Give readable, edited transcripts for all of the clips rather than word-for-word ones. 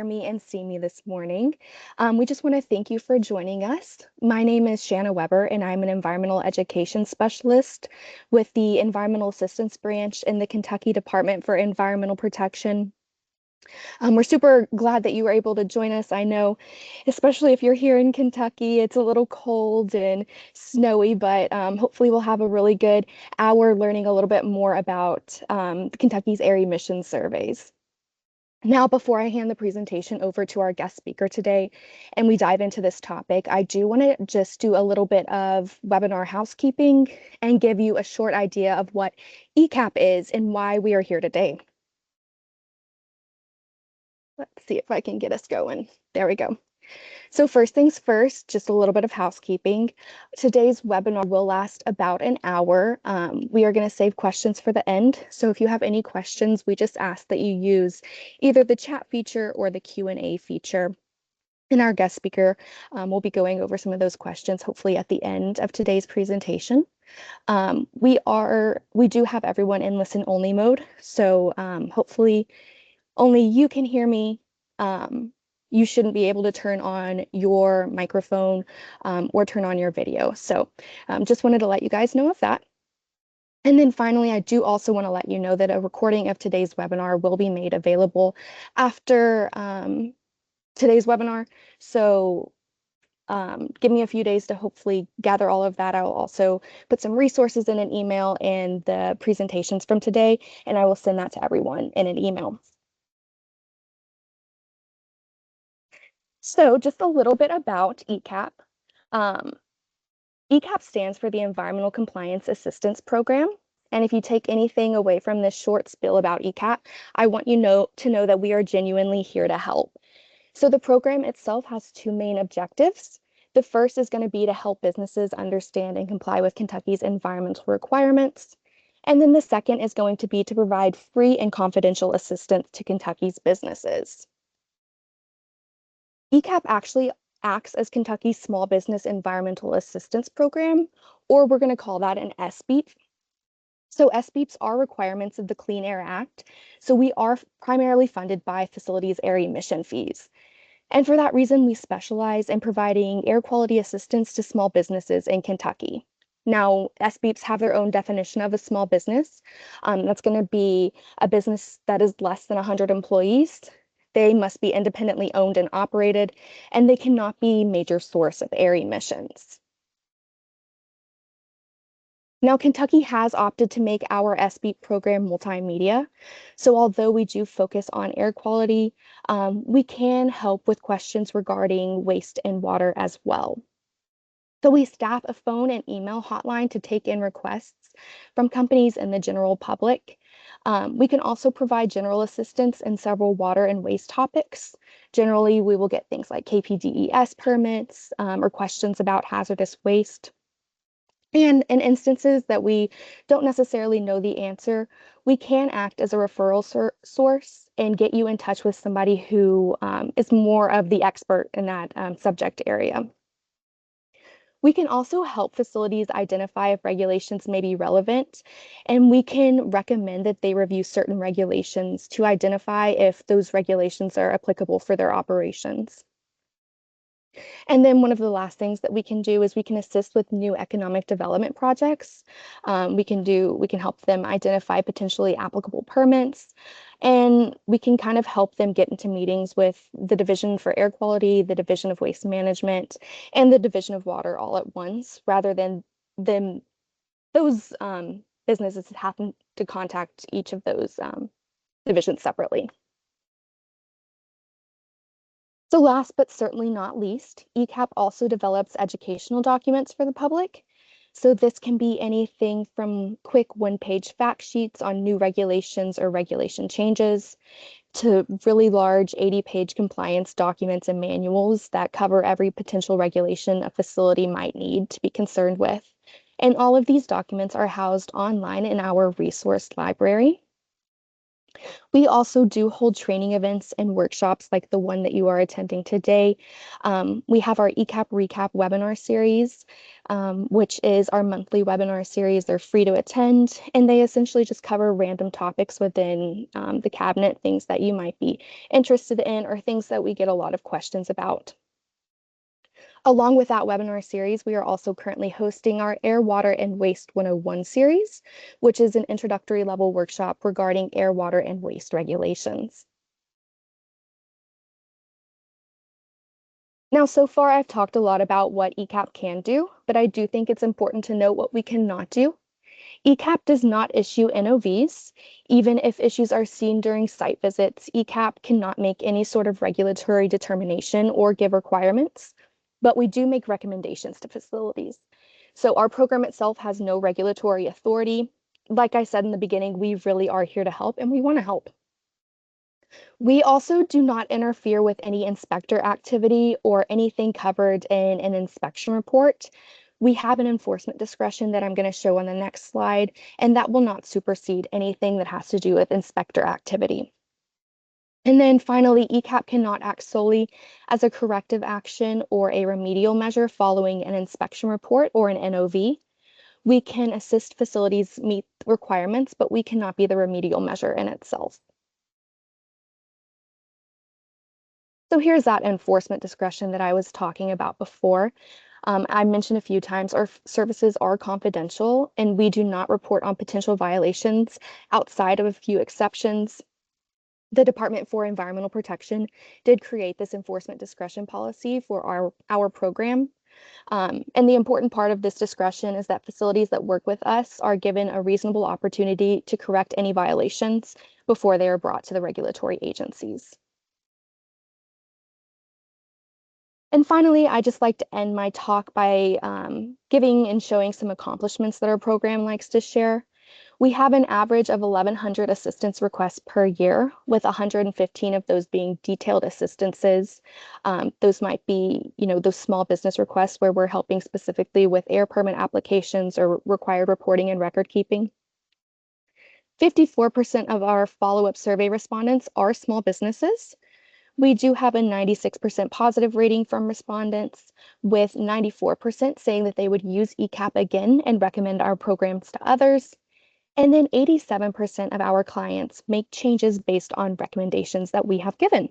Me and see me this morning. We just want to thank you for joining us. My name is Shanna Weber, and I'm an environmental education specialist with the Environmental Assistance Branch in the Kentucky Department for Environmental Protection. We're super glad that you were able to join us. I know, especially if you're here in Kentucky, it's a little cold and snowy, but hopefully we'll have a really good hour learning a little bit more about Kentucky's air emission surveys. Now, before I hand the presentation over to our guest speaker today and we dive into this topic, I do want to just do a little bit of webinar housekeeping and give you a short idea of what ECAP is and why we are here today. Let's see if I can get us going. There we go. So first things first, just a little bit of housekeeping. Today's webinar will last about an hour. We are going to save questions for the end. So if you have any questions, we just ask that you use either the chat feature or the Q&A feature. And our guest speaker will be going over some of those questions, hopefully at the end of today's presentation. We do have everyone in listen only mode. So hopefully only you can hear me. You shouldn't be able to turn on your microphone or turn on your video. So just wanted to let you guys know of that. And then finally, I do also want to let you know that a recording of today's webinar will be made available after today's webinar. So give me a few days to hopefully gather all of that. I will also put some resources in an email and the presentations from today, and I will send that to everyone in an email. So just a little bit about ECAP. ECAP stands for the Environmental Compliance Assistance Program. And if you take anything away from this short spiel about ECAP, I want you to know that we are genuinely here to help. So the program itself has two main objectives. The first is going to be to help businesses understand and comply with Kentucky's environmental requirements. And then the second is going to be to provide free and confidential assistance to Kentucky's businesses. ECAP actually acts as Kentucky's Small Business Environmental Assistance Program, or we're going to call that an SBEAP. So SBEAPs are requirements of the Clean Air Act. So we are primarily funded by facilities' air emission fees. And for that reason, we specialize in providing air quality assistance to small businesses in Kentucky. Now, SBEAPs have their own definition of a small business. That's going to be a business that is less than 100 employees. They must be independently owned and operated, and they cannot be a major source of air emissions. Now, Kentucky has opted to make our SBEAP program multimedia. So although we do focus on air quality, we can help with questions regarding waste and water as well. So we staff a phone and email hotline to take in requests from companies and the general public. We can also provide general assistance in several water and waste topics. Generally, we will get things like KPDES permits or questions about hazardous waste. And in instances that we don't necessarily know the answer, we can act as a referral source and get you in touch with somebody who is more of the expert in that subject area. We can also help facilities identify if regulations may be relevant, and we can recommend that they review certain regulations to identify if those regulations are applicable for their operations. And then one of the last things that we can do is we can assist with new economic development projects. We can help them identify potentially applicable permits, and we can kind of help them get into meetings with the Division for Air Quality, the Division of Waste Management, and the Division of Water all at once, rather than those businesses having to contact each of those divisions separately. So last but certainly not least, ECAP also develops educational documents for the public. So this can be anything from quick one-page fact sheets on new regulations or regulation changes to really large 80-page compliance documents and manuals that cover every potential regulation a facility might need to be concerned with. And all of these documents are housed online in our resource library. We also do hold training events and workshops like the one that you are attending today. We have our ECAP Recap webinar series, which is our monthly webinar series. They're free to attend, and they essentially just cover random topics within the cabinet, things that you might be interested in or things that we get a lot of questions about. Along with that webinar series, we are also currently hosting our Air, Water, and Waste 101 series, which is an introductory level workshop regarding air, water, and waste regulations. Now, so far, I've talked a lot about what ECAP can do, but I do think it's important to note what we cannot do. ECAP does not issue NOVs. Even if issues are seen during site visits, ECAP cannot make any sort of regulatory determination or give requirements, but we do make recommendations to facilities. So our program itself has no regulatory authority. Like I said in the beginning, we really are here to help and we want to help. We also do not interfere with any inspector activity or anything covered in an inspection report. We have an enforcement discretion that I'm going to show on the next slide, and that will not supersede anything that has to do with inspector activity. And then finally, ECAP cannot act solely as a corrective action or a remedial measure following an inspection report or an NOV. We can assist facilities meet requirements, but we cannot be the remedial measure in itself. So here's that enforcement discretion that I was talking about before. I mentioned a few times our services are confidential and we do not report on potential violations outside of a few exceptions. The Department for Environmental Protection did create this enforcement discretion policy for our program. And the important part of this discretion is that facilities that work with us are given a reasonable opportunity to correct any violations before they are brought to the regulatory agencies. And finally, I just like to end my talk by giving and showing some accomplishments that our program likes to share. We have an average of 1,100 assistance requests per year, with 115 of those being detailed assistances. Those might be, those small business requests where we're helping specifically with air permit applications or required reporting and record keeping. 54% of our follow-up survey respondents are small businesses. We do have a 96% positive rating from respondents, with 94% saying that they would use ECAP again and recommend our programs to others. And then 87% of our clients make changes based on recommendations that we have given.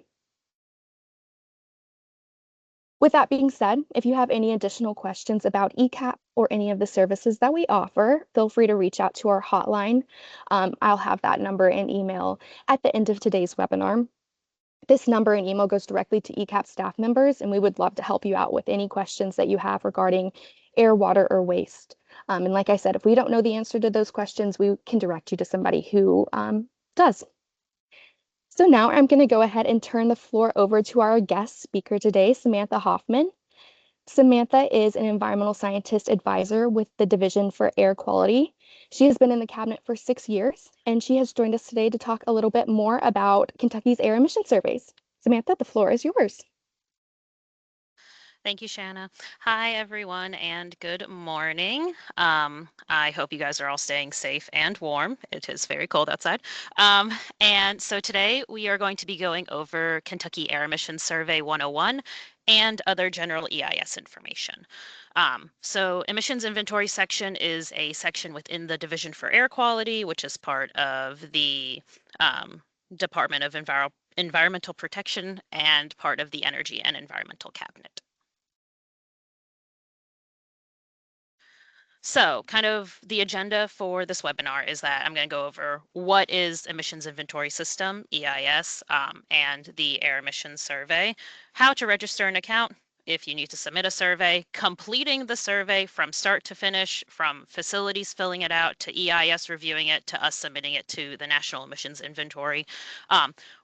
With that being said, if you have any additional questions about ECAP or any of the services that we offer, feel free to reach out to our hotline. I'll have that number and email at the end of today's webinar. This number and email goes directly to ECAP staff members, and we would love to help you out with any questions that you have regarding air, water, or waste. And like I said, if we don't know the answer to those questions, we can direct you to somebody who does. So now I'm going to go ahead and turn the floor over to our guest speaker today, Samantha Hoffman. Samantha is an environmental scientist advisor with the Division for Air Quality. She has been in the cabinet for 6 years, and she has joined us today to talk a little bit more about Kentucky's air emission surveys. Samantha, the floor is yours. Thank you, Shanna. Hi, everyone, and good morning. I hope you guys are all staying safe and warm. It is very cold outside. And so today we are going to be going over Kentucky Air Emissions Survey 101 and other general EIS information. So emissions inventory section is a section within the Division for Air Quality, which is part of the Department of Environmental Protection and part of the Energy and Environmental Cabinet. So kind of the agenda for this webinar is that I'm going to go over what is Emissions Inventory System, EIS, and the Air Emissions Survey, how to register an account if you need to submit a survey, completing the survey from start to finish, from facilities filling it out to EIS reviewing it to us submitting it to the National Emissions Inventory,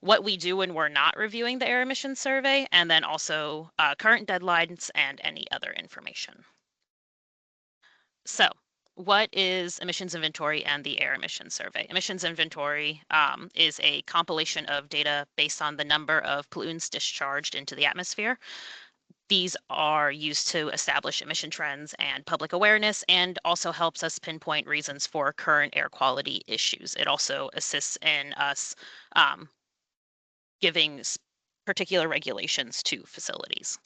what we do when we're not reviewing the Air Emissions Survey, and then also current deadlines and any other information. So what is emissions inventory and the air emissions survey? Emissions inventory is a compilation of data based on the number of pollutants discharged into the atmosphere. These are used to establish emission trends and public awareness, and also helps us pinpoint reasons for current air quality issues. It also assists in us giving particular regulations to facilities.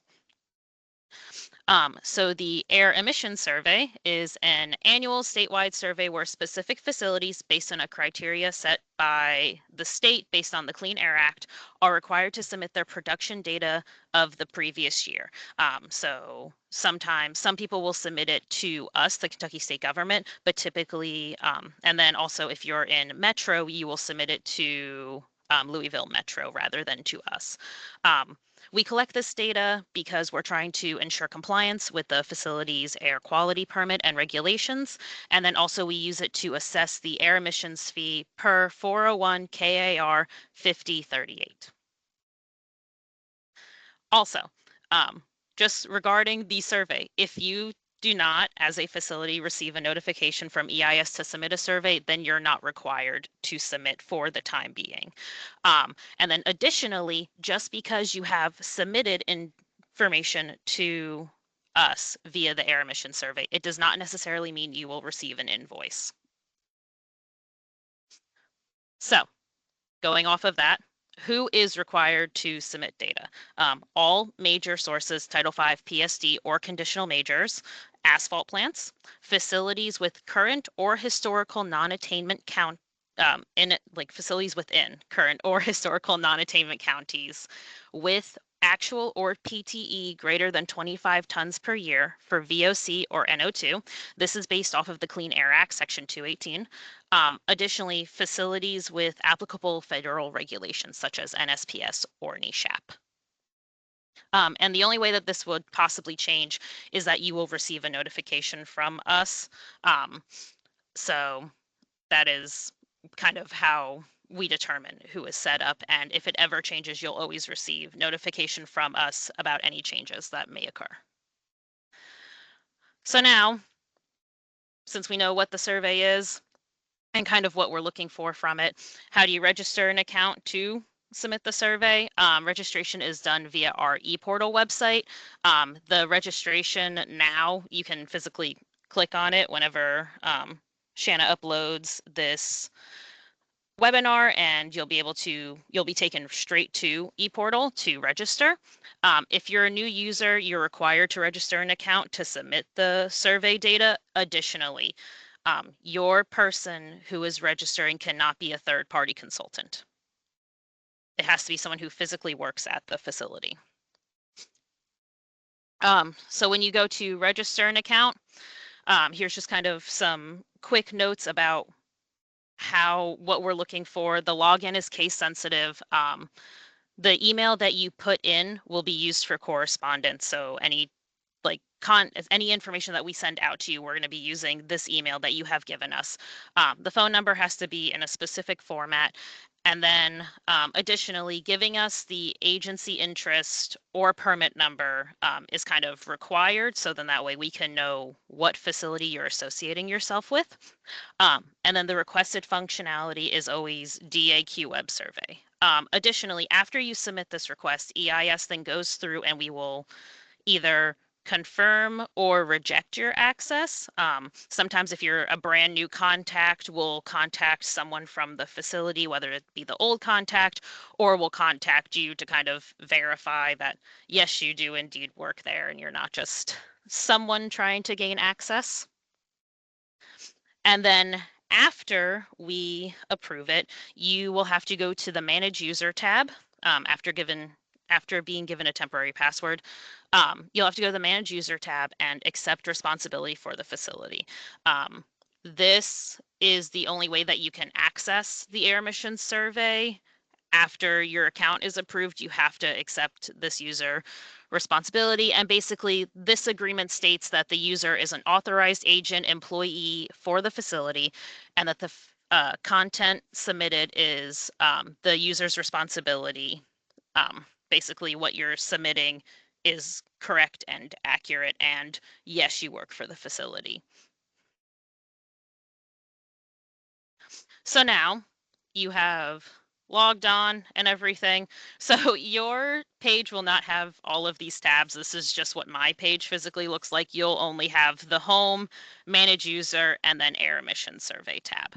So the Air Emission Survey is an annual statewide survey where specific facilities, based on a criteria set by the state based on the Clean Air Act, are required to submit their production data of the previous year. So sometimes some people will submit it to us, the Kentucky state government, but typically, and then also if you're in Metro, you will submit it to Louisville Metro rather than to us. We collect this data because we're trying to ensure compliance with the facility's air quality permit and regulations. And then also we use it to assess the air emissions fee per 401 KAR 5038. Also, just regarding the survey, if you do not, as a facility, receive a notification from EIS to submit a survey, then you're not required to submit for the time being. And then additionally, just because you have submitted information to us via the air emission survey, it does not necessarily mean you will receive an invoice. So going off of that, who is required to submit data? All major sources, Title V, PSD, or conditional majors, asphalt plants, facilities with current or historical non-attainment count, in like facilities within current or historical non-attainment counties with actual or PTE greater than 25 tons per year for VOC or NO2. This is based off of the Clean Air Act, Section 218. Additionally, facilities with applicable federal regulations such as NSPS or NESHAP. And the only way that this would possibly change is that you will receive a notification from us. So that is kind of how we determine who is set up. And if it ever changes, you'll always receive notification from us about any changes that may occur. So now, since we know what the survey is and kind of what we're looking for from it, how do you register an account to submit the survey? Registration is done via our ePortal website. The registration now, you can physically click on it whenever Shanna uploads this webinar, and you'll be taken straight to ePortal to register. If you're a new user, you're required to register an account to submit the survey data. Additionally, your person who is registering cannot be a third-party consultant. It has to be someone who physically works at the facility. So when you go to register an account, here's just kind of some quick notes about what we're looking for. The login is case sensitive. The email that you put in will be used for correspondence. So any information that we send out to you, we're going to be using this email that you have given us. The phone number has to be in a specific format. And then additionally, giving us the agency interest or permit number is kind of required. So then that way we can know what facility you're associating yourself with. And then the requested functionality is always DAQ web survey. Additionally, after you submit this request, EIS then goes through and we will either confirm or reject your access. Sometimes if you're a brand new contact, we'll contact someone from the facility, whether it be the old contact, or we'll contact you to kind of verify that, yes, you do indeed work there and you're not just someone trying to gain access. And then after we approve it, you will have to go to the Manage User tab after being given a temporary password. You'll have to go to the Manage User tab and accept responsibility for the facility. This is the only way that you can access the air emissions survey. After your account is approved, you have to accept this user responsibility. And basically, this agreement states that the user is an authorized agent employee for the facility and that the content submitted is the user's responsibility. Basically, what you're submitting is correct and accurate, and yes, you work for the facility. So now you have logged on and everything. So your page will not have all of these tabs. This is just what my page physically looks like. You'll only have the home, manage user, and then air emission survey tab.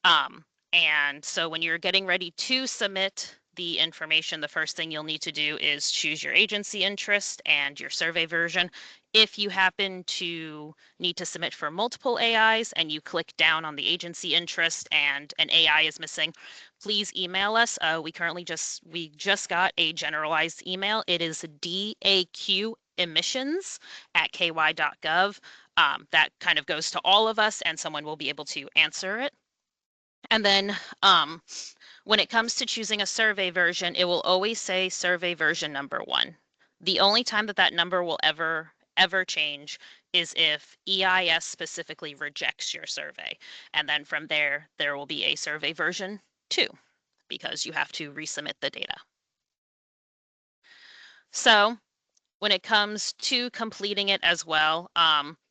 Um, and so when you're getting ready to submit the information, the first thing you'll need to do is choose your agency interest and your survey version. If you happen to need to submit for multiple AIs and you click down on the agency interest and an AI is missing, please email us. We just got a generalized email. It is DAQ emissions@ky.gov. That kind of goes to all of us and someone will be able to answer it. And then when it comes to choosing a survey version, it will always say survey version number 1. The only time that that number will ever change is if EIS specifically rejects your survey. And then from there will be a survey version 2 because you have to resubmit the data. So when it comes to completing it as well,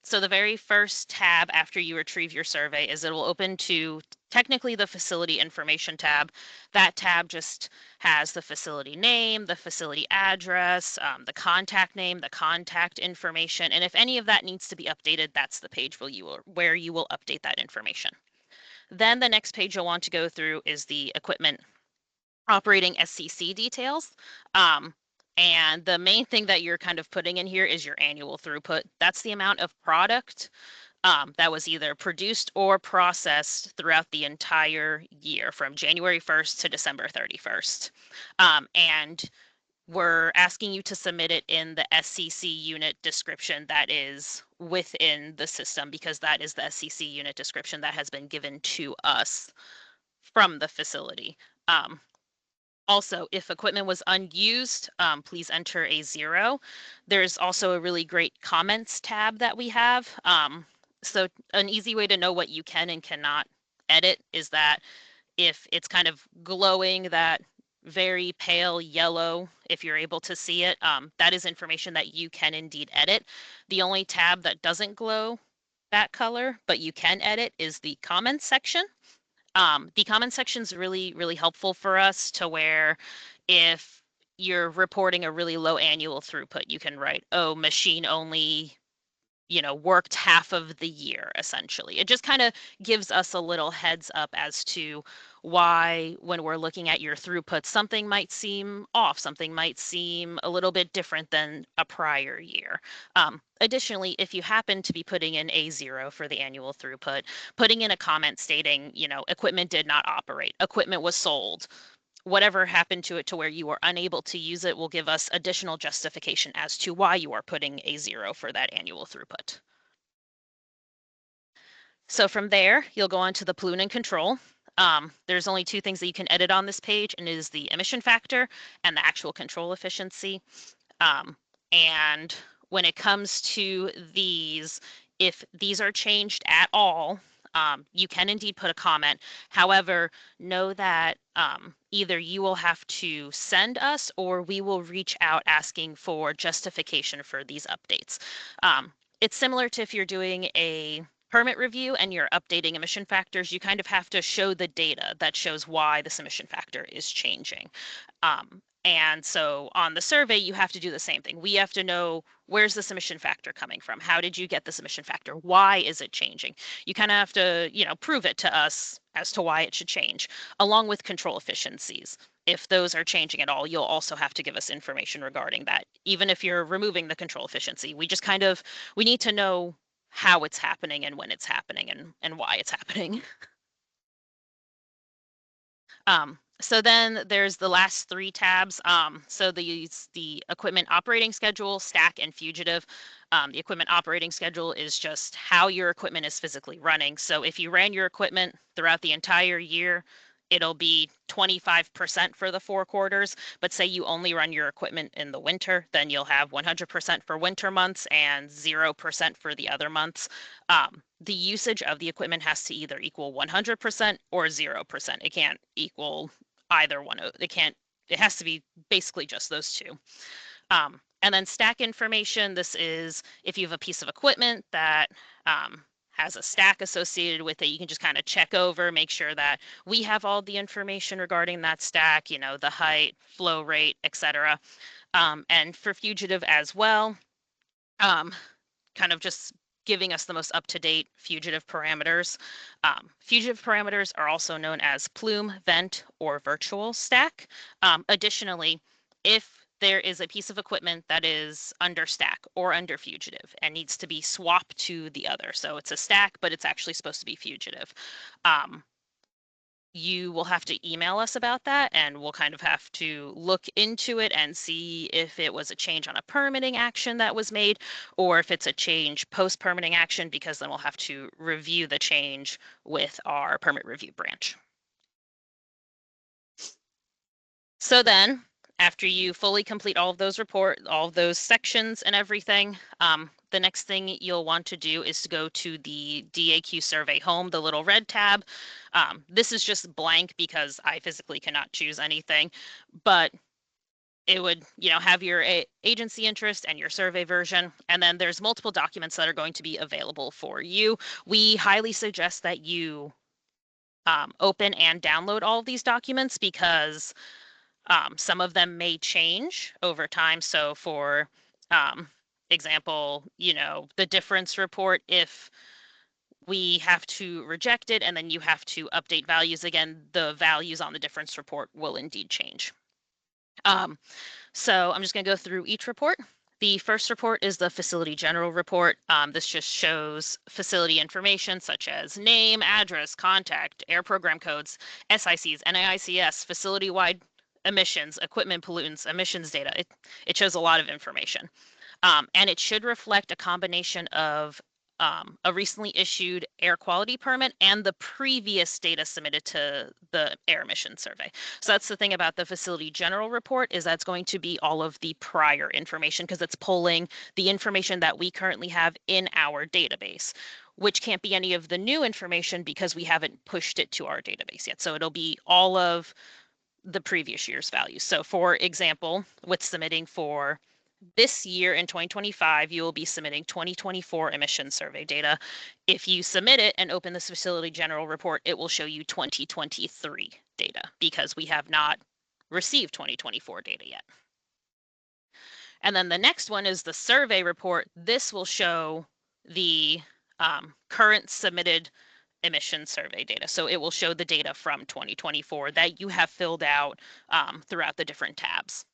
so the very first tab after you retrieve your survey is it will open to technically the facility information tab. That tab just has the facility name, the facility address, the contact name, the contact information, and if any of that needs to be updated, that's the page where you will update that information. Then the next page you'll want to go through is the equipment operating SCC details. And the main thing that you're kind of putting in here is your annual throughput. That's the amount of product that was either produced or processed throughout the entire year from January 1st to December 31st. And we're asking you to submit it in the SCC unit description that is within the system because that is the SCC unit description that has been given to us from the facility. Also, if equipment was unused, please enter a 0. There's also a really great comments tab that we have. So an easy way to know what you can and cannot edit is that if it's kind of glowing that very pale yellow, if you're able to see it, that is information that you can indeed edit. The only tab that doesn't glow that color, but you can edit, is the comments section. The comment section is really, really helpful for us to where if you're reporting a really low annual throughput, you can write, oh, machine only, worked half of the year, essentially. It just kind of gives us a little heads up as to why, when we're looking at your throughput, something might seem off, something might seem a little bit different than a prior year. Additionally, if you happen to be putting in a 0 for the annual throughput, putting in a comment stating, equipment did not operate, equipment was sold, whatever happened to it to where you were unable to use it will give us additional justification as to why you are putting a 0 for that annual throughput. So from there, you'll go on to the pollutant and control. There's only 2 things that you can edit on this page, and it is the emission factor and the actual control efficiency. And when it comes to these, if these are changed at all, you can indeed put a comment. However, know that either you will have to send us or we will reach out asking for justification for these updates. It's similar to if you're doing a permit review and you're updating emission factors, you kind of have to show the data that shows why this emission factor is changing. And so on the survey, you have to do the same thing. We have to know, where's this emission factor coming from? How did you get this emission factor? Why is it changing? You kind of have to, prove it to us as to why it should change, along with control efficiencies. If those are changing at all, you'll also have to give us information regarding that. Even if you're removing the control efficiency, we need to know how it's happening and when it's happening and why it's happening. So then there's the last 3 tabs. So the equipment operating schedule, stack, and fugitive. The equipment operating schedule is just how your equipment is physically running. So if you ran your equipment throughout the entire year, it'll be 25% for the 4 quarters. But say you only run your equipment in the winter, then you'll have 100% for winter months and 0% for the other months. The usage of the equipment has to either equal 100% or 0%. It can't equal either one. It has to be basically just those 2. And then stack information, this is if you have a piece of equipment that has a stack associated with it. You can just kind of check over, make sure that we have all the information regarding that stack, you know, the height, flow rate, etc. And for fugitive as well, kind of just giving us the most up-to-date fugitive parameters. Fugitive parameters are also known as plume, vent, or virtual stack. Additionally, if there is a piece of equipment that is under stack or under fugitive and needs to be swapped to the other, so it's a stack, but it's actually supposed to be fugitive. You will have to email us about that, and we'll kind of have to look into it and see if it was a change on a permitting action that was made, or if it's a change post-permitting action, because then we'll have to review the change with our permit review branch. So then, after you fully complete all of those sections and everything, the next thing you'll want to do is to go to the DAQ survey home, the little red tab. This is just blank because I physically cannot choose anything, but it would, you know, have your agency interest and your survey version, and then there's multiple documents that are going to be available for you. We highly suggest that you open and download all of these documents because some of them may change over time. So for example, you know, the difference report, if we have to reject it and then you have to update values again, the values on the difference report will indeed change. So I'm just going to go through each report. The first report is the facility general report. This just shows facility information such as name, address, contact, air program codes, SICs, NAICS, facility-wide emissions, equipment pollutants, emissions data. It shows a lot of information. And it should reflect a combination of a recently issued air quality permit and the previous data submitted to the air emission survey. So that's the thing about the facility general report, is that's going to be all of the prior information because it's pulling the information that we currently have in our database, which can't be any of the new information because we haven't pushed it to our database yet. So it'll be all of the previous year's values. So for example, with submitting for this year in 2025, you will be submitting 2024 emission survey data. If you submit it and open this facility general report, it will show you 2023 data because we have not received 2024 data yet. And then the next one is the survey report. This will show the current submitted emission survey data. So it will show the data from 2024 that you have filled out throughout the different tabs.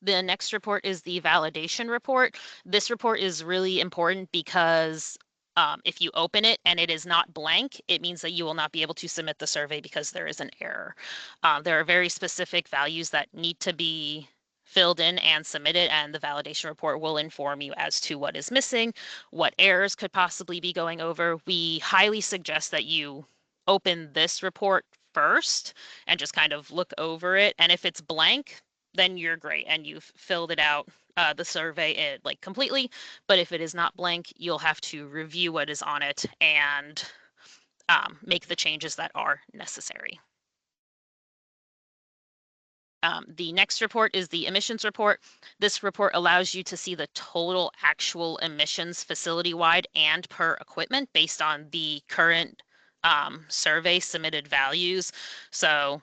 The next report is the validation report. This report is really important because if you open it and it is not blank, it means that you will not be able to submit the survey because there is an error. There are very specific values that need to be filled in and submitted, and the validation report will inform you as to what is missing, what errors could possibly be going over. We highly suggest that you open this report first and just kind of look over it. And if it's blank, then you're great and you've filled it out, the survey like completely. But if it is not blank, you'll have to review what is on it and make the changes that are necessary. The next report is the emissions report. This report allows you to see the total actual emissions facility-wide and per equipment based on the current survey submitted values. So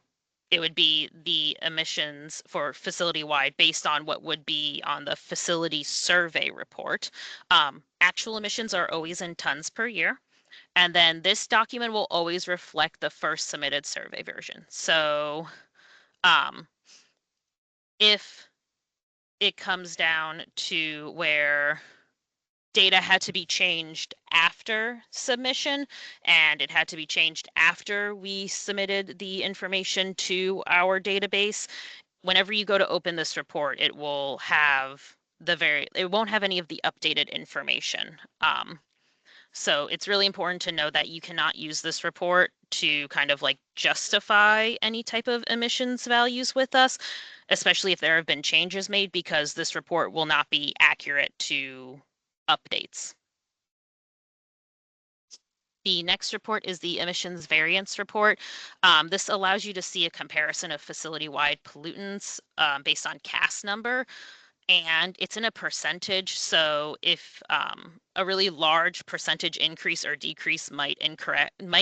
it would be the emissions for facility-wide based on what would be on the facility survey report. Actual emissions are always in tons per year. And then this document will always reflect the first submitted survey version. So if it comes down to where data had to be changed after submission and it had to be changed after we submitted the information to our database, whenever you go to open this report, it will have it won't have any of the updated information. So it's really important to know that you cannot use this report to kind of like justify any type of emissions values with us, especially if there have been changes made, because this report will not be accurate to updates. The next report is the emissions variance report. This allows you to see a comparison of facility-wide pollutants based on CAS number. and it's in a percentage. So if a really large percentage increase or decrease might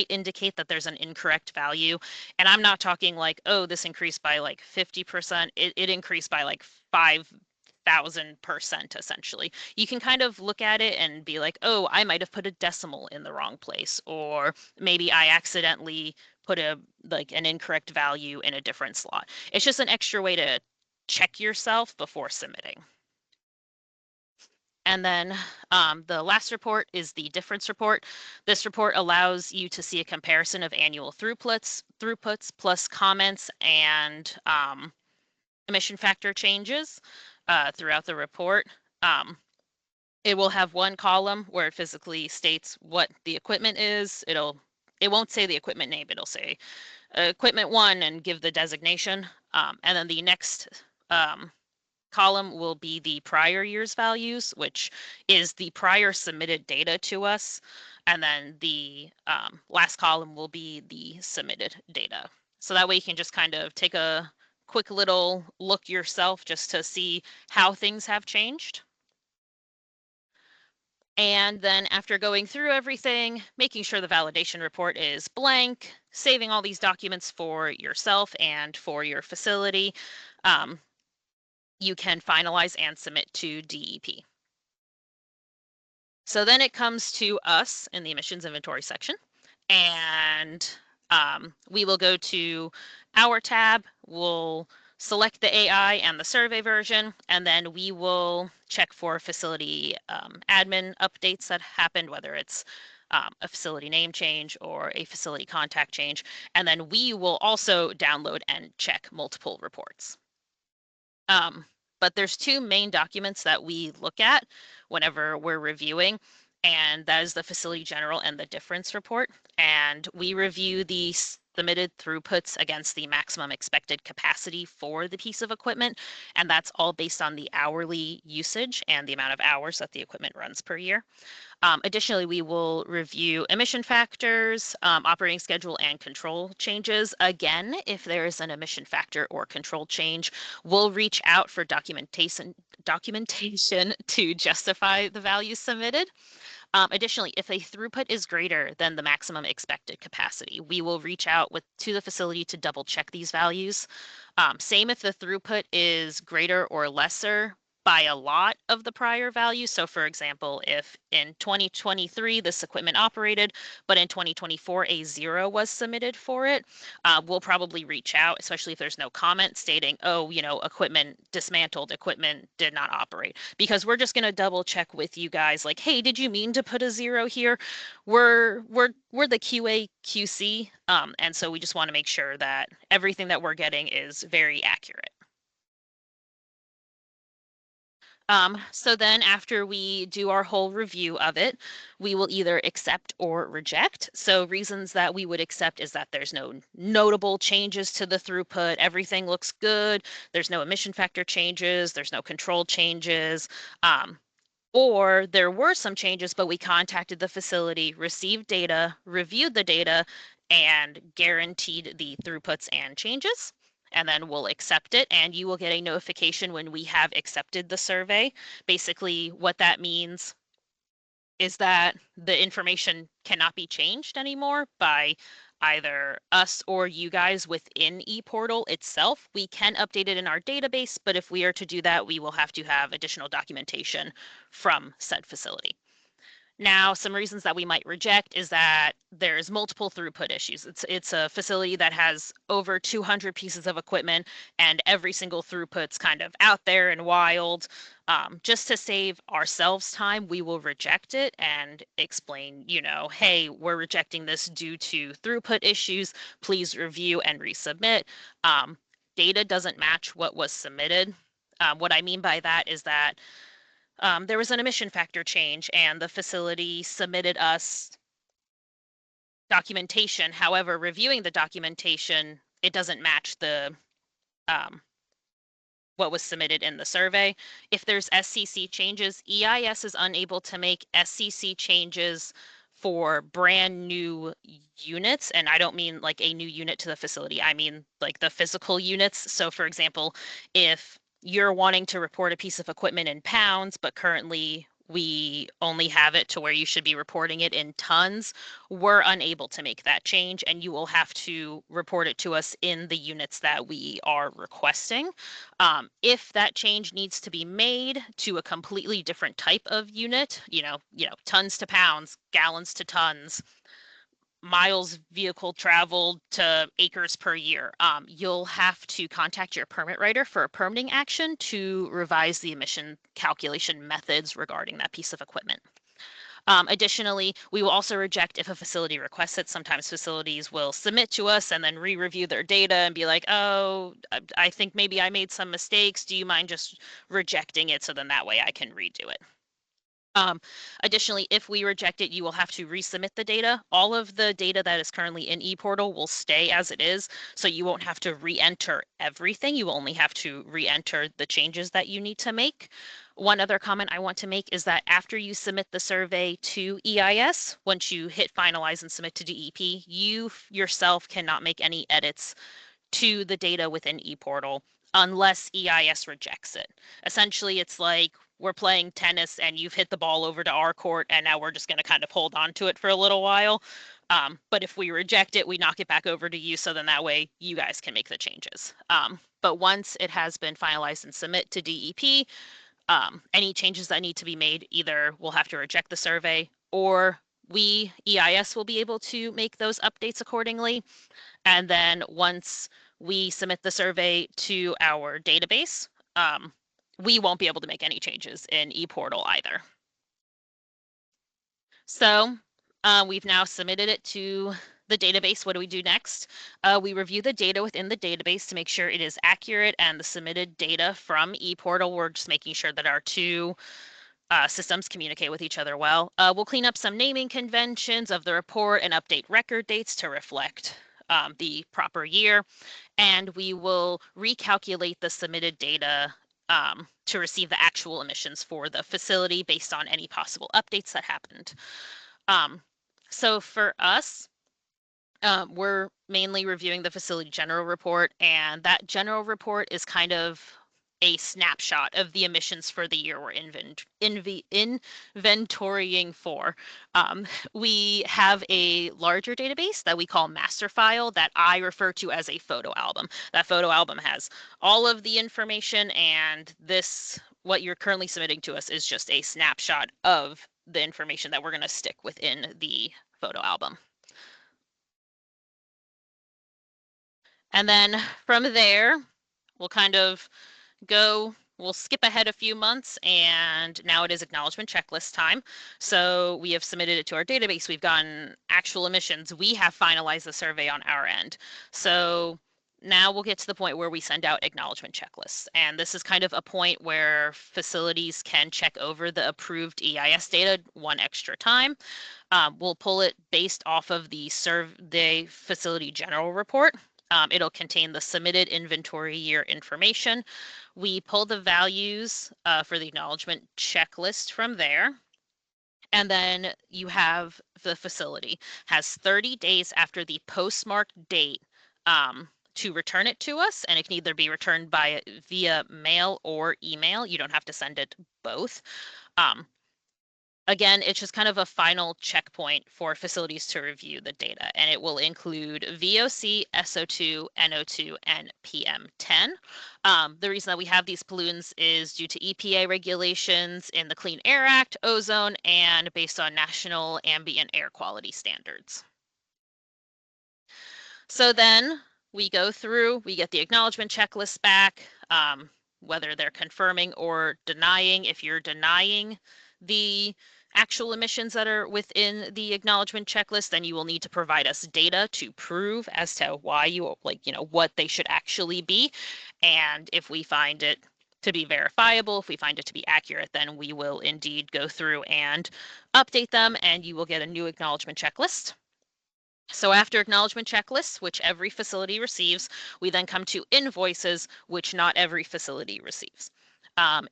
indicate that there's an incorrect value. And I'm not talking like, oh, this increased by like 50%. It increased by like 5,000% essentially. You can kind of look at it and be like, oh, I might have put a decimal in the wrong place, or maybe I accidentally put an incorrect value in a different slot. It's just an extra way to check yourself before submitting. And then the last report is the difference report. This report allows you to see a comparison of annual throughputs plus comments and emission factor changes throughout the report. It will have one column where it physically states what the equipment is. It won't say the equipment name. It'll say equipment one and give the designation. And then the next column will be the prior year's values, which is the prior submitted data to us. And then the last column will be the submitted data. So that way you can just kind of take a quick little look yourself just to see how things have changed. And then after going through everything, making sure the validation report is blank, saving all these documents for yourself and for your facility, you can finalize and submit to DEP. So then it comes to us in the emissions inventory section, and we will go to our tab. We'll select the AI and the survey version, and then we will check for facility admin updates that happened, whether it's a facility name change or a facility contact change. And then we will also download and check multiple reports. But there's two main documents that we look at whenever we're reviewing, and that is the facility general and the difference report. And we review the submitted throughputs against the maximum expected capacity for the piece of equipment, and that's all based on the hourly usage and the amount of hours that the equipment runs per year. Additionally, we will review emission factors, operating schedule, and control changes. Again, if there is an emission factor or control change, we'll reach out for documentation to justify the values submitted. Additionally, if a throughput is greater than the maximum expected capacity, we will reach out to the facility to double check these values. Same if the throughput is greater or lesser by a lot of the prior value. So for example, if in 2023 this equipment operated, but in 2024 a 0 was submitted for it, we'll probably reach out, especially if there's no comment stating, oh, equipment dismantled, equipment did not operate, because we're just going to double check with you guys like, hey, did you mean to put a 0 here? We're the QA QC, and so we just want to make sure that everything that we're getting is very accurate. So then after we do our whole review of it, we will either accept or reject. So reasons that we would accept is that there's no notable changes to the throughput, everything looks good, there's no emission factor changes, there's no control changes, or there were some changes, but we contacted the facility, received data, reviewed the data, and guaranteed the throughputs and changes. And then we'll accept it, and you will get a notification when we have accepted the survey. Basically, what that means is that the information cannot be changed anymore by either us or you guys within ePortal itself. We can update it in our database, but if we are to do that, we will have to have additional documentation from said facility. Now, some reasons that we might reject is that there's multiple throughput issues. It's a facility that has over 200 pieces of equipment, and every single throughput's kind of out there and wild. Just to save ourselves time, we will reject it and explain, hey, we're rejecting this due to throughput issues. Please review and resubmit. Data doesn't match what was submitted. What I mean by that is that there was an emission factor change and the facility submitted us documentation. However, reviewing the documentation, it doesn't match what was submitted in the survey. If there's SCC changes, EIS is unable to make SCC changes for brand new units. And I don't mean like a new unit to the facility. I mean like the physical units. So for example, if you're wanting to report a piece of equipment in pounds, but currently we only have it to where you should be reporting it in tons, we're unable to make that change, and you will have to report it to us in the units that we are requesting. If that change needs to be made to a completely different type of unit, tons to pounds, gallons to tons, miles vehicle traveled to acres per year, you'll have to contact your permit writer for a permitting action to revise the emission calculation methods regarding that piece of equipment. Additionally, we will also reject if a facility requests it. Sometimes facilities will submit to us and then re-review their data and be like, oh, I think maybe I made some mistakes. Do you mind just rejecting it so then that way I can redo it? Additionally, if we reject it, you will have to resubmit the data. All of the data that is currently in ePortal will stay as it is, so you won't have to re-enter everything. You only have to re-enter the changes that you need to make. One other comment I want to make is that after you submit the survey to EIS, once you hit finalize and submit to DEP, you yourself cannot make any edits to the data within ePortal unless EIS rejects it. Essentially, it's like we're playing tennis and you've hit the ball over to our court, and now we're just going to kind of hold on to it for a little while. But if we reject it, we knock it back over to you, so then that way you guys can make the changes. But once it has been finalized and submit to DEP, any changes that need to be made, either we'll have to reject the survey or we, EIS, will be able to make those updates accordingly. And then once we submit the survey to our database, we won't be able to make any changes in ePortal either. So we've now submitted it to the database. What do we do next? We review the data within the database to make sure it is accurate, and the submitted data from ePortal, we're just making sure that our two systems communicate with each other well. We'll clean up some naming conventions of the report and update record dates to reflect the proper year, and we will recalculate the submitted data to receive the actual emissions for the facility based on any possible updates that happened. So for us, we're mainly reviewing the facility general report, and that general report is kind of a snapshot of the emissions for the year we're inventorying for. We have a larger database that we call master file that I refer to as a photo album. That photo album has all of the information, and this, what you're currently submitting to us, is just a snapshot of the information that we're going to stick within the photo album. And then from there, we'll kind of we'll skip ahead a few months, and now it is acknowledgement checklist time. So we have submitted it to our database. We've gotten actual emissions. We have finalized the survey on our end. So now we'll get to the point where we send out acknowledgement checklists. And this is kind of a point where facilities can check over the approved EIS data one extra time. We'll pull it based off of the facility general report. It'll contain the submitted inventory year information. We pull the values for the acknowledgement checklist from there. And then you have the facility has 30 days after the postmark date to return it to us, and it can either be returned via mail or email. You don't have to send it both. Again, it's just kind of a final checkpoint for facilities to review the data, and it will include VOC, SO2, NO2, and PM10. The reason that we have these pollutants is due to EPA regulations in the Clean Air Act, ozone, and based on national ambient air quality standards. So then we go through, we get the acknowledgement checklist back, whether they're confirming or denying. If you're denying the actual emissions that are within the acknowledgement checklist, then you will need to provide us data to prove as to why what they should actually be. And if we find it to be verifiable, if we find it to be accurate, then we will indeed go through and update them, and you will get a new acknowledgement checklist. So after acknowledgement checklists, which every facility receives, we then come to invoices, which not every facility receives.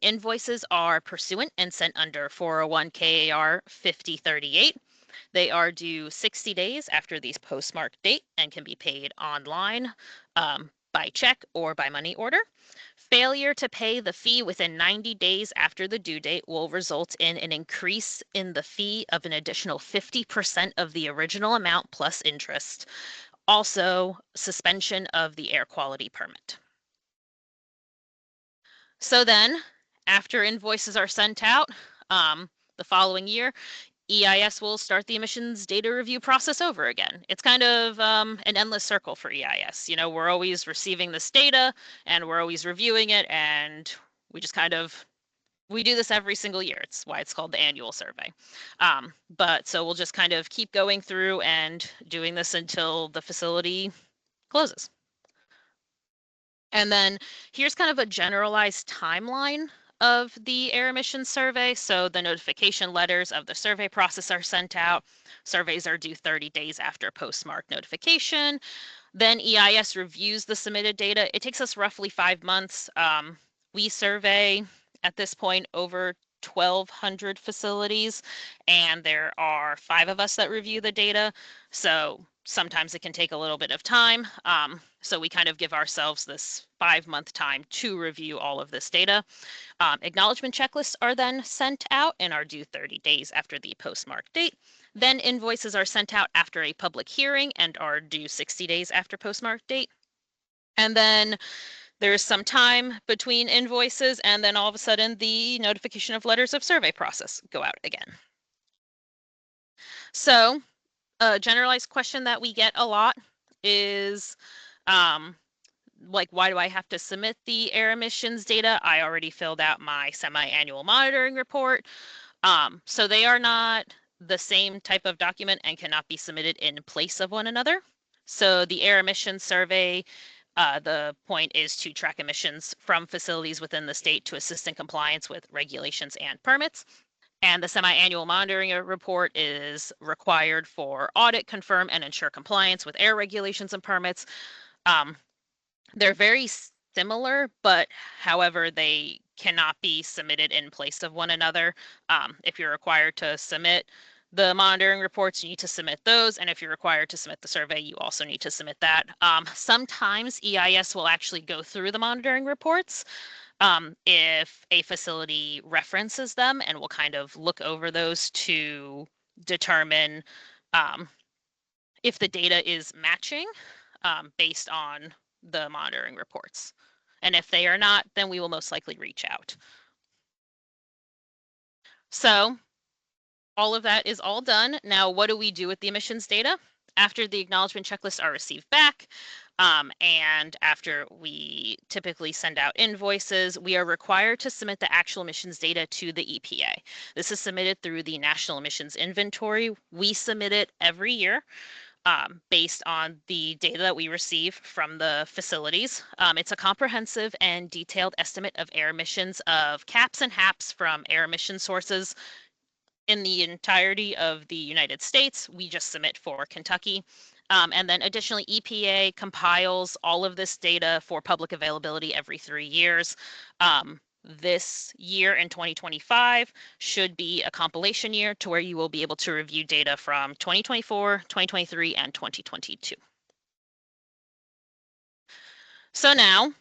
Invoices are pursuant and sent under 401 KAR 5038. They are due 60 days after the postmark date and can be paid online by check or by money order. Failure to pay the fee within 90 days after the due date will result in an increase in the fee of an additional 50% of the original amount plus interest. Also, suspension of the air quality permit. So then, after invoices are sent out, the following year, EIS will start the emissions data review process over again. It's kind of an endless circle for EIS. You know, we're always receiving this data and we're always reviewing it, and we just kind of we do this every single year. It's why it's called the annual survey. But so we'll just kind of keep going through and doing this until the facility closes. And then here's kind of a generalized timeline of the air emissions survey. So the notification letters of the survey process are sent out. Surveys are due 30 days after postmark notification. Then EIS reviews the submitted data. It takes us roughly 5 months. We survey at this point over 1,200 facilities, and there are 5 of us that review the data. So sometimes it can take a little bit of time. So we kind of give ourselves this 5-month time to review all of this data. Acknowledgement checklists are then sent out and are due 30 days after the postmark date. Then invoices are sent out after a public hearing and are due 60 days after postmark date. And then there's some time between invoices, and then all of a sudden the notification of letters of survey process go out again. So a generalized question that we get a lot is, like, why do I have to submit the air emissions data? I already filled out my semi-annual monitoring report. So they are not the same type of document and cannot be submitted in place of one another. So the air emissions survey, the point is to track emissions from facilities within the state to assist in compliance with regulations and permits. And the semi-annual monitoring report is required for audit, confirm, and ensure compliance with air regulations and permits. They're very similar, but however, they cannot be submitted in place of one another. If you're required to submit the monitoring reports, you need to submit those. And if you're required to submit the survey, you also need to submit that. Sometimes EIS will actually go through the monitoring reports if a facility references them, and will kind of look over those to determine if the data is matching based on the monitoring reports. And if they are not, then we will most likely reach out. So all of that is all done. Now, what do we do with the emissions data? After the acknowledgement checklists are received back, and after we typically send out invoices, we are required to submit the actual emissions data to the EPA. This is submitted through the National Emissions Inventory. We submit it every year. Based on the data that we receive from the facilities. It's a comprehensive and detailed estimate of air emissions of CAPs and HAPs from air emission sources in the entirety of the United States. We just submit for Kentucky. And then additionally, EPA compiles all of this data for public availability every 3 years. This year in 2025 should be a compilation year to where you will be able to review data from 2024, 2023, and 2022. So now,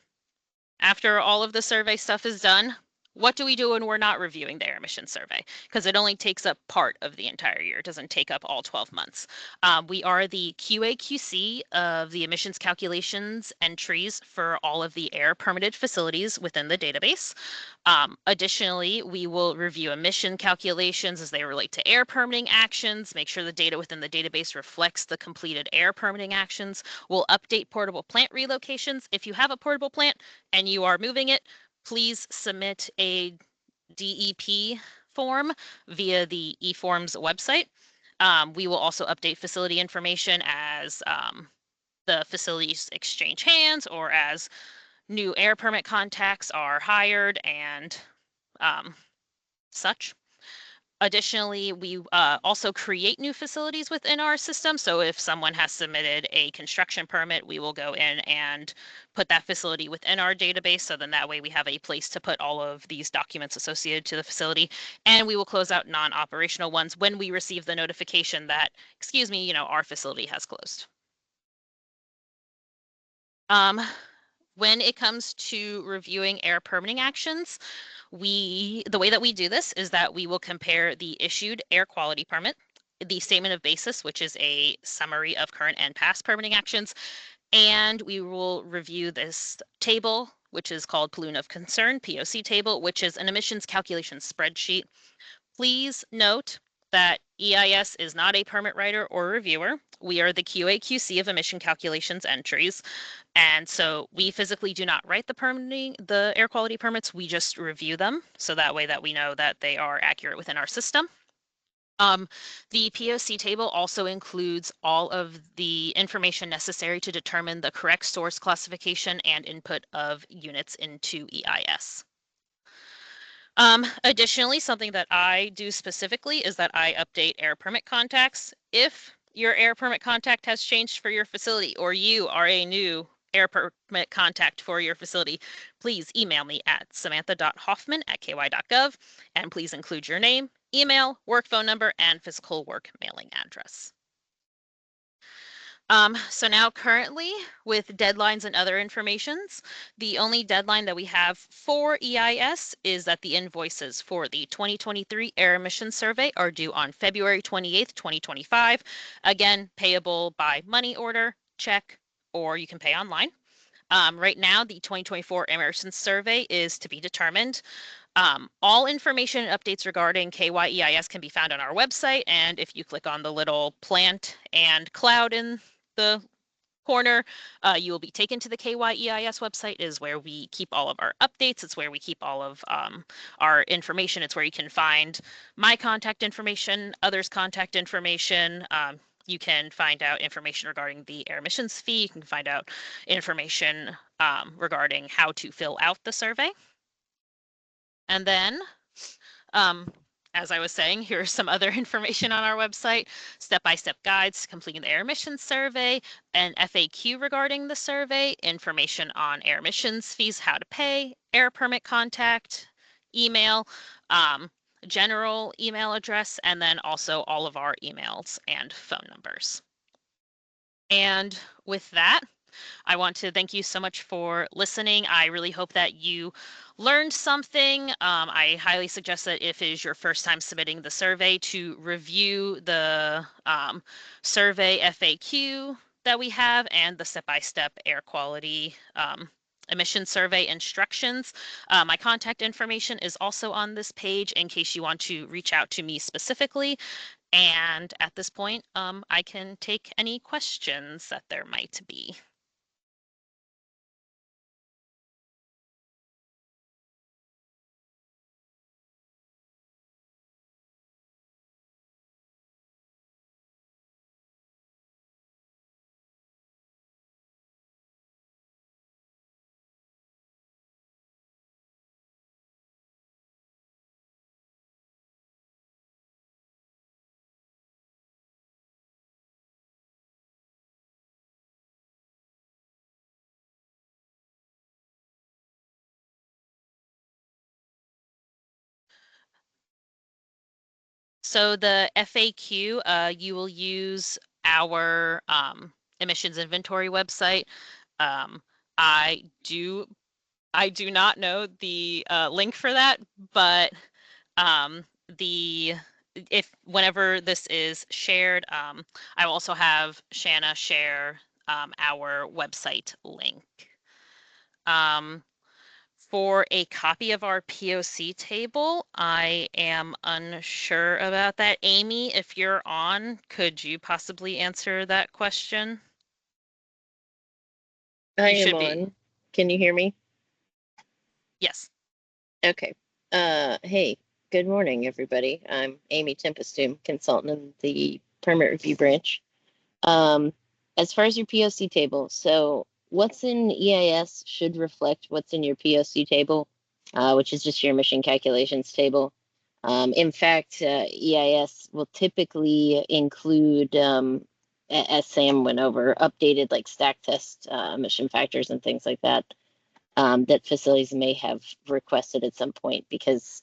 after all of the survey stuff is done, what do we do when we're not reviewing the air emission survey? Because it only takes up part of the entire year. It doesn't take up all 12 months. We are the QA/QC of the emissions calculations entries for all of the air permitted facilities within the database. Additionally, we will review emission calculations as they relate to air permitting actions, make sure the data within the database reflects the completed air permitting actions. We'll update portable plant relocations. If you have a portable plant and you are moving it, please submit a DEP form via the eForms website. We will also update facility information as the facilities exchange hands or as new air permit contacts are hired and such. Additionally, we also create new facilities within our system. So if someone has submitted a construction permit, we will go in and put that facility within our database. So then that way we have a place to put all of these documents associated to the facility. And we will close out non-operational ones when we receive the notification that, excuse me, our facility has closed. When it comes to reviewing air permitting actions, the way that we do this is that we will compare the issued air quality permit, the statement of basis, which is a summary of current and past permitting actions, and we will review this table, which is called Pollutant of Concern, POC table, which is an emissions calculation spreadsheet. Please note that EIS is not a permit writer or reviewer. We are the QA/QC of emission calculations entries. And so we physically do not write the air quality permits, we just review them. So that way that we know that they are accurate within our system. The POC table also includes all of the information necessary to determine the correct source classification and input of units into EIS. Additionally, something that I do specifically is that I update air permit contacts. If your air permit contact has changed for your facility or you are a new air permit contact for your facility, please email me at samantha.hoffman@ky.gov, and please include your name, email, work phone number, and physical work mailing address. So now currently with deadlines and other informations, the only deadline that we have for EIS is that the invoices for the 2023 air emissions survey are due on February 28th, 2025. Again, payable by money order, check, or you can pay online. Right now, the 2024 air emissions survey is to be determined. All information and updates regarding KYEIS can be found on our website, and if you click on the little plant and cloud in the corner, you will be taken to the KYEIS website. Is where we keep all of our updates. It's where we keep all of our information. It's where you can find my contact information, others' contact information. You can find out information regarding the air emissions fee. You can find out information regarding how to fill out the survey. And then as I was saying, here's some other information on our website, step-by-step guides to completing the air emissions survey, an FAQ regarding the survey, information on air emissions fees, how to pay, air permit contact, email, general email address, and then also all of our emails and phone numbers. And with that, I want to thank you so much for listening. I really hope that you learned something. I highly suggest that if it is your first time submitting the survey, to review the survey FAQ that we have and the step-by-step air quality emission survey instructions. My contact information is also on this page in case you want to reach out to me specifically. And at this point, I can take any questions that there might be. So the FAQ, you will use our emissions inventory website. Um, I do I do not know the link for that, but the if whenever this is shared, I will also have Shanna share our website link. For a copy of our POC table, I am unsure about that. Amy, if you're on, could you possibly answer that question? I You am should be. on. Can you hear me? Yes. Okay. Hey, good morning, everybody. I'm Amy Tempestoom, consultant in the permit review branch. As far as your POC table, so what's in EIS should reflect what's in your POC table, which is just your emission calculations table. In fact, EIS will typically include, as Sam went over, updated like stack test emission factors and things like that. That facilities may have requested at some point, because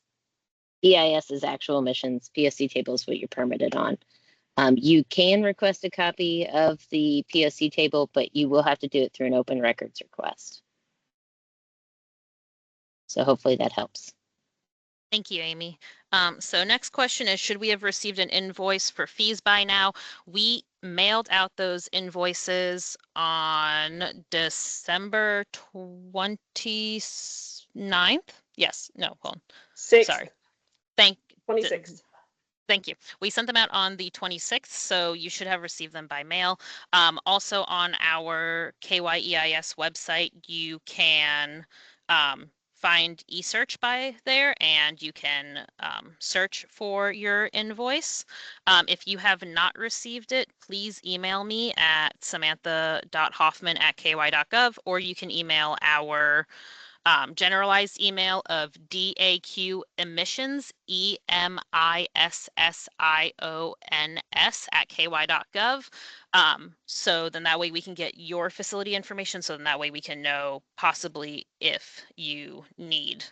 EIS is actual emissions, POC table is what you're permitted on. You can request a copy of the POC table, but you will have to do it through an open records request. So hopefully that helps. Thank you, Amy. So next question is, should we have received an invoice for fees by now? We mailed out those invoices on December 29th. Yes, no, hold on. 6th, Sorry. Thank 26th. Thank you. We sent them out on the 26th, so you should have received them by mail. Also on our KYEIS website, you can find eSearch by there, and you can search for your invoice. If you have not received it, please email me at samantha.hoffman@ky.gov, or you can email our generalized email of DAQ emissions, EMISSIONS So then that way we can get your facility information. So then that way we can know possibly if you need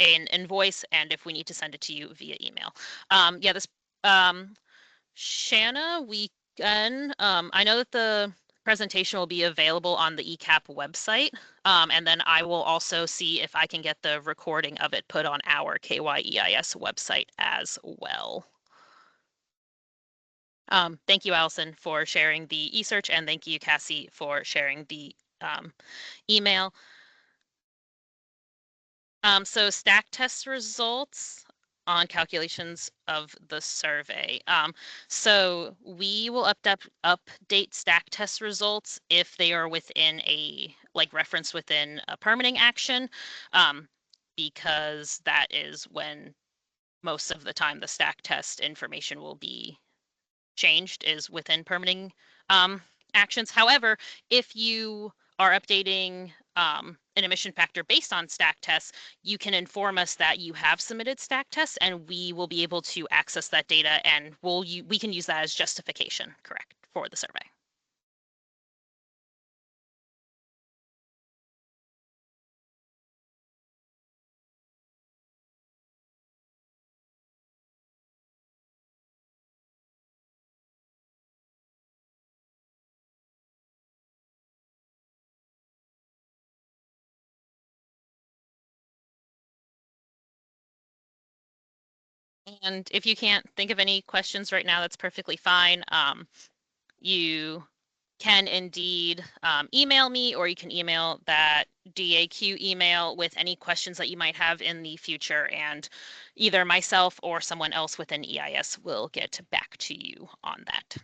an invoice and if we need to send it to you via email. Yeah, this Shanna, we can, I know that the presentation will be available on the ECAP website. And then I will also see if I can get the recording of it put on our KYEIS website as well. Thank you, Allison, for sharing the eSearch, and thank you, Cassie, for sharing the email. So stack test results on calculations of the survey. So we will update stack test results if they are within a reference within a permitting action, because that is when most of the time the stack test information will be changed is within permitting actions. However, if you are updating an emission factor based on stack tests, you can inform us that you have submitted stack tests, and we will be able to access that data, and we can use that as justification, correct, for the survey. And if you can't think of any questions right now, that's perfectly fine. You can indeed email me, or you can email that DAQ email with any questions that you might have in the future, and either myself or someone else within EIS will get back to you on that.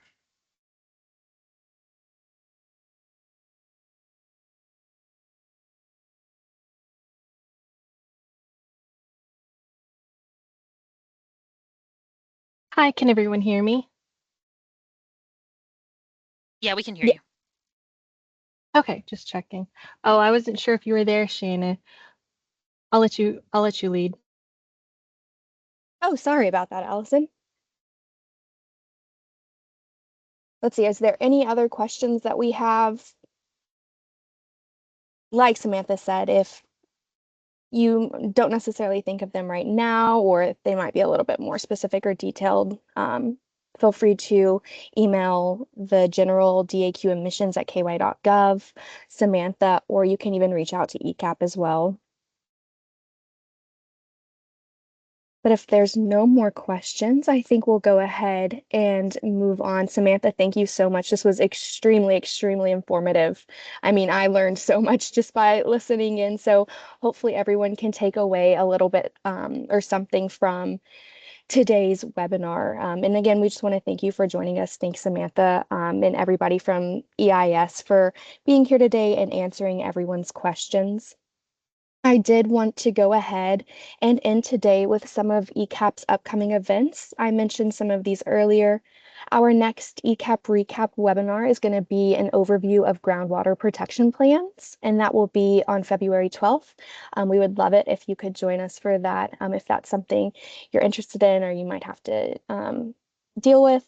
Hi, can everyone hear me? Yeah, we can hear Yeah. you. Okay, just checking. Oh, I wasn't sure if you were there, Shanna. I'll let you lead. Oh, sorry about that, Allison. Let's see, is there any other questions that we have? Like Samantha said, if you don't necessarily think of them right now, or they might be a little bit more specific or detailed, feel free to email the general DAQ emissions at ky.gov, Samantha, or you can even reach out to ECAP as well. But if there's no more questions, I think we'll go ahead and move on. Samantha, thank you so much. This was extremely, extremely informative. I mean, I learned so much just by listening in. So hopefully everyone can take away a little bit or something from today's webinar. And again, we just want to thank you for joining us. Thanks, Samantha, and everybody from EIS for being here today and answering everyone's questions. I did want to go ahead and end today with some of ECAP's upcoming events. I mentioned some of these earlier. Our next ECAP recap webinar is going to be an overview of groundwater protection plans, and that will be on February 12th. We would love it if you could join us for that, if that's something you're interested in or you might have to deal with.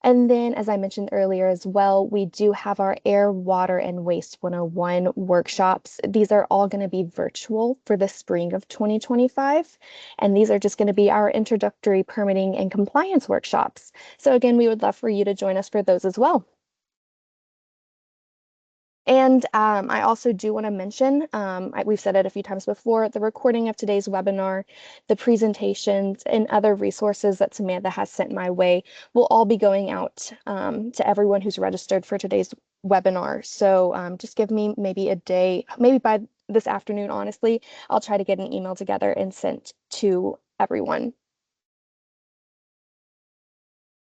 And then, as I mentioned earlier as well, we do have our Air, Water, and Waste 101 workshops. These are all going to be virtual for the spring of 2025. And these are just going to be our introductory permitting and compliance workshops. So again, we would love for you to join us for those as well. And I also do want to mention, we've said it a few times before, the recording of today's webinar, the presentations, and other resources that Samantha has sent my way will all be going out to everyone who's registered for today's webinar. So just give me maybe a day, maybe by this afternoon, honestly, I'll try to get an email together and sent to everyone.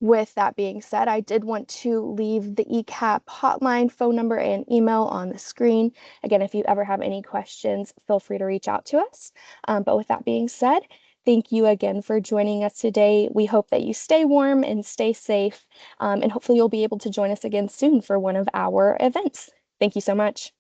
With that being said, I did want to leave the ECAP hotline phone number and email on the screen. Again, if you ever have any questions, feel free to reach out to us. But with that being said, thank you again for joining us today. We hope that you stay warm and stay safe, and hopefully you'll be able to join us again soon for one of our events. Thank you so much.